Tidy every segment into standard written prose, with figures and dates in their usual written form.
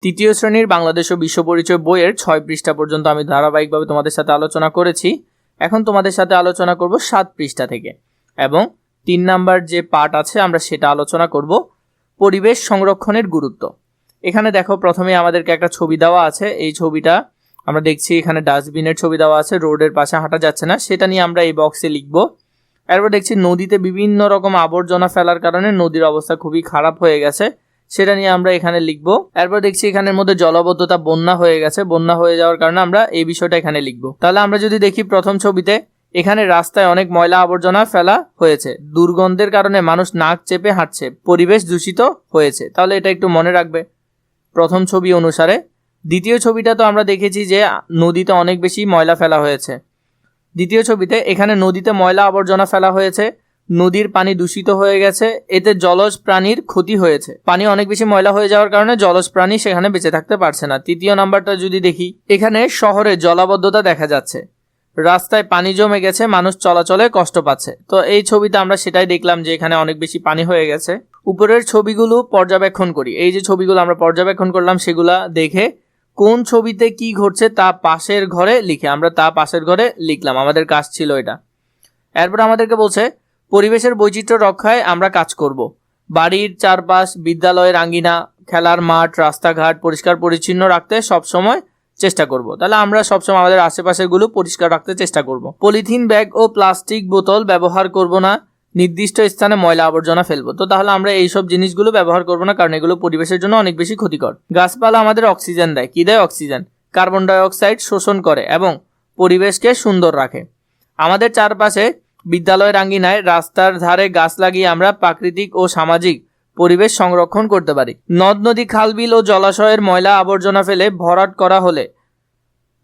তৃতীয় শ্রেণীর বাংলাদেশ ও বিশ্ব পরিচয় বইয়ের 6 পৃষ্ঠা পর্যন্ত আমি ধারাবাহিকভাবে তোমাদের সাথে আলোচনা করেছি। এখন তোমাদের সাথে আলোচনা করব 7 পৃষ্ঠা থেকে এবং 3 নাম্বার যে পার্ট আছে আমরা সেটা আলোচনা করব পরিবেশ সংরক্ষণের গুরুত্ব। এখানে দেখো প্রথমে আমাদেরকে একটা ছবি দেওয়া আছে। এই ছবিটা আমরা দেখছি এখানে ডাস্টবিনের ছবি দেওয়া আছে, রোডের পাশে হাঁটা যাচ্ছে না, সেটা নিয়ে আমরা এই বক্সে লিখব। এরপর দেখছি নদীতে বিভিন্ন রকম আবর্জনা ফেলার কারণে নদীর অবস্থা খুবই খারাপ হয়ে গেছে, সেটা নিয়ে আমরা এখানে লিখব। এরপর দেখছি এখানের মধ্যে জলাবদ্ধতা, বন্যা হয়ে গেছে, বন্যা হয়ে যাওয়ার কারণে আমরা এই বিষয়টা এখানে লিখব। তাহলে আমরা যদি দেখি প্রথম ছবিতে এখানে রাস্তায় অনেক ময়লা আবর্জনা ফেলা হয়েছে, দুর্গন্ধের কারণে মানুষ নাক চেপে হাঁটছে, পরিবেশ দূষিত হয়েছে। তাহলে এটা একটু মনে রাখবে প্রথম ছবি অনুসারে। দ্বিতীয় ছবিটা তো আমরা দেখেছি যে নদীতে অনেক বেশি ময়লা ফেলা হয়েছে। দ্বিতীয় ছবিতে এখানে নদীতে ময়লা আবর্জনা ফেলা হয়েছে, নদীর পানি দূষিত হয়ে গেছে, এতে জলজ প্রাণীর ক্ষতি হয়েছে। পানি অনেক বেশি ময়লা হয়ে যাওয়ার কারণে জলজ প্রাণী সেখানে বেঁচে থাকতে পারছে না। তৃতীয় নাম্বারটা যদি দেখি, এখানে শহরে জলাবদ্ধতা দেখা যাচ্ছে, রাস্তায় পানি জমে গেছে, মানুষ চলাচলে কষ্ট পাচ্ছে। তো এই ছবিতে আমরা সেটাই দেখলাম যে এখানে অনেক বেশি পানি হয়ে গেছে। উপরের ছবিগুলো পর্যবেক্ষণ করি। এই যে ছবিগুলো আমরা পর্যবেক্ষণ করলাম সেগুলা দেখে কোন ছবিতে কি ঘটছে তা পাশের ঘরে লিখে আমরা তা পাশের ঘরে লিখলাম, আমাদের কাজ ছিল এটা। এরপর আমাদেরকে বলছে পরিবেশের বৈচিত্র্য রক্ষায় আমরা কাজ করব। বাড়ির চারপাশ, বিদ্যালয়ের আঙ্গিনা, খেলার মাঠ, রাস্তাঘাট পরিষ্কার পরিচ্ছন্ন রাখতে সবসময় চেষ্টা করব। তাহলে আমরা সবসময় আমাদের আশেপাশেগুলো পরিষ্কার রাখতে চেষ্টা করব। পলিথিন ব্যাগ ও প্লাস্টিক বোতল ব্যবহার করব না, নির্দিষ্ট স্থানে ময়লা আবর্জনা ফেলবো। তো তাহলে আমরা এইসব জিনিসগুলো ব্যবহার করব না, কারণ এগুলো পরিবেশের জন্য অনেক বেশি ক্ষতিকর। গাছপালা আমাদের অক্সিজেন দেয়। কি দেয়? অক্সিজেন। কার্বন ডাই অক্সাইড শোষণ করে এবং পরিবেশকে সুন্দর রাখে। আমাদের চারপাশে, বিদ্যালয়ের আঙ্গিনায়, রাস্তার ধারে গাছ লাগিয়ে আমরা প্রাকৃতিক ও সামাজিক পরিবেশ সংরক্ষণ করতে পারি। নদ নদী, খালবিল ও জলাশয়ের ময়লা আবর্জনা ফেলে ভরাট করা হলে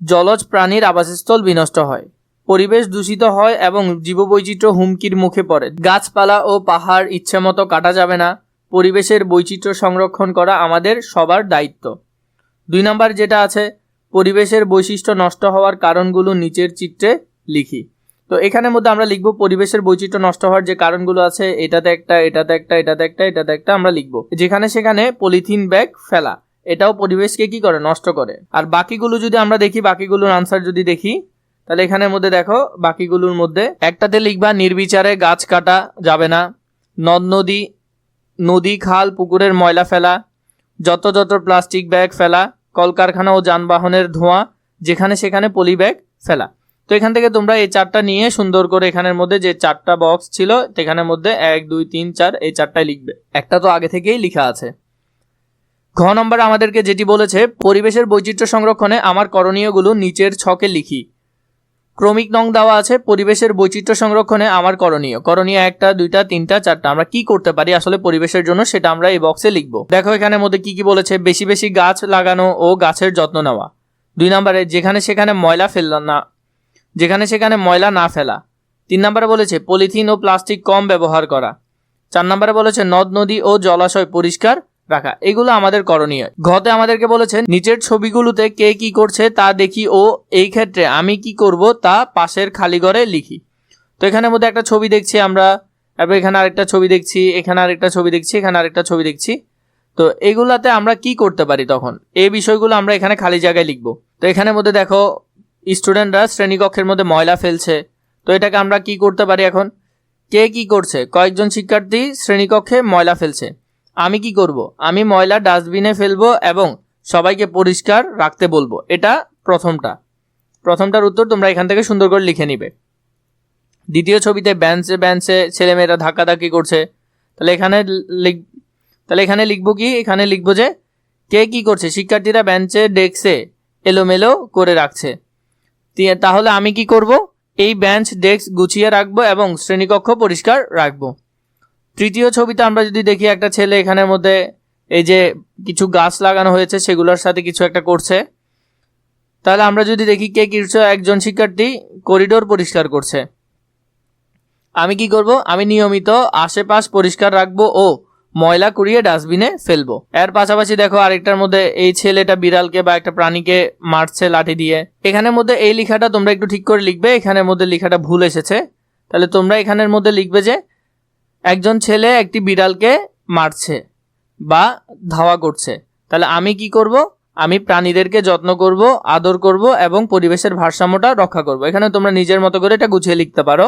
জলজ প্রাণীর আবাসস্থল বিনষ্ট হয়, পরিবেশ দূষিত হয় এবং জীববৈচিত্র্য হুমকির মুখে পড়ে। গাছপালা ও পাহাড় ইচ্ছেমতো কাটা যাবে না। পরিবেশের বৈচিত্র্য সংরক্ষণ করা আমাদের সবার দায়িত্ব। 2 নাম্বার যেটা আছে, পরিবেশের বৈশিষ্ট্য নষ্ট হওয়ার কারণগুলো নিচের চিত্রে লিখি। তো এখানের মধ্যে আমরা লিখব পরিবেশের বৈচিত্র্য নষ্ট হওয়ার যে কারণগুলো আছে, এটাতে একটা, এটাতে একটা, এটাতে একটা, এটাতে একটা আমরা লিখব। যেখানে সেখানে পলিথিন ব্যাগ ফেলা, এটাও পরিবেশকে কি করে? নষ্ট করে। আর বাকিগুলো যদি আমরা দেখি, বাকিগুলোর আনসার যদি দেখি, তাহলে এখানের মধ্যে দেখো বাকিগুলোর মধ্যে একটাতে লিখবা নির্বিচারে গাছ কাটা যাবে না, নদী খাল পুকুরের ময়লা ফেলা, যত প্লাস্টিক ব্যাগ ফেলা, কলকারখানা ও যানবাহনের ধোঁয়া, যেখানে সেখানে পলি ব্যাগ ফেলা। তো এখান থেকে তোমরা এই 4টা নিয়ে সুন্দর করে এখানের মধ্যে যে 4টা বক্স ছিল সেখানের মধ্যে 1 2 3 4 এই 4টাই লিখবে। একটা তো আগে থেকেই লেখা আছে। ঘ নম্বর আমাদেরকে যেটি বলেছে, পরিবেশের বৈচিত্র্য সংরক্ষণে আমার করণীয়গুলো নিচের ছকে লিখি। ক্রমিক নং দেওয়া আছে, পরিবেশের বৈচিত্র্য সংরক্ষণে আমার করণীয় 1টা 2টা 3টা 4টা আমরা কি করতে পারি আসলে পরিবেশের জন্য, সেটা আমরা এই বক্সে লিখব। দেখো এখানের মধ্যে কি কি বলেছে, বেশি গাছ লাগানো ও গাছের যত্ন নেওয়া। 2 নম্বরে যেখানে সেখানে ময়লা না ফেলা। 3 নম্বরে বলেছে পলিথিন ও প্লাস্টিক কম ব্যবহার করা। 4 নম্বরে বলেছে নদ নদী ও জলাশয় পরিষ্কার রাখা। এগুলো আমাদের করণীয়। ঘতে আমাদেরকে বলেছে নিচের ছবিগুলোতে কে কি করছে তা দেখি ও এই ক্ষেত্রে আমি কি করব তা পাশের খালি ঘরে লিখি। তো এখানের মধ্যে একটা ছবি দেখছি আমরা, এবার এখানে আরেকটা ছবি দেখছি, এখানে আরেকটা ছবি দেখছি, এখানে আরেকটা ছবি দেখছি। তো এগুলাতে আমরা কি করতে পারি তখন, এই বিষয়গুলো আমরা এখানে খালি জায়গায় লিখব। তো এখানের মধ্যে দেখো স্টুডেন্টরা শ্রেণীকক্ষের মধ্যে ময়লা ফেলছে। তো এটাকে আমরা কি করতে পারি এখন, কে কি করছে? কয়েকজন শিক্ষার্থী শ্রেণীকক্ষে ময়লা ফেলছে। আমি কি করব? আমি ময়লা ডাস্টবিনে ফেলবো এবং সবাইকে পরিষ্কার রাখতে বলবো। এটা প্রথমটার উত্তর তোমরা এখান থেকে সুন্দর করে লিখে নিবে। দ্বিতীয় ছবিতে বেঞ্চে ছেলেমেয়েরা ধাক্কাধাক্কি করছে। তাহলে এখানে লিখবো কি, এখানে লিখবো যে কে কি করছে? শিক্ষার্থীরা বেঞ্চে ডেস্কে এলোমেলো করে রাখছে। তাহলে আমি কি করব? এই বেঞ্চ ডেস্ক গুছিয়ে রাখবো এবং শ্রেণীকক্ষ পরিষ্কার রাখবো। তৃতীয় ছবিতে আমরা যদি দেখি, একটা ছেলে এখানের মধ্যে এই যে কিছু গাছ লাগানো হয়েছে সেগুলোর সাথে কিছু একটা করছে। তাহলে আমরা যদি দেখি কে কি করছে, একজন শিক্ষার্থী করিডোর পরিষ্কার করছে। আমি কি করব? আমি নিয়মিত আশেপাশ পরিষ্কার রাখবো ও ময়লা কুড়িয়ে ডাস্টবিনে ফেলবো। এর পাশাপাশি দেখো আরেকটার মধ্যে এই ছেলেটা বিড়ালকে বা একটা প্রাণীকে মারছে লাঠি দিয়ে। এখানের মধ্যে এই লেখাটা তোমরা একটু ঠিক করে লিখবে, এখানের মধ্যে লেখাটা ভুল এসেছে। তাহলে তোমরা এখানের মধ্যে লিখবে যে একজন ছেলে একটি বিড়ালকে মারছে বা ধাওয়া করছে। তাহলে আমি কি করব? আমি প্রাণীদেরকে যত্ন করব, আদর করব এবং পরিবেশের ভারসাম্যটা রক্ষা করব। এখানে তোমরা নিজের মতো করে এটা গুছিয়ে লিখতে পারো।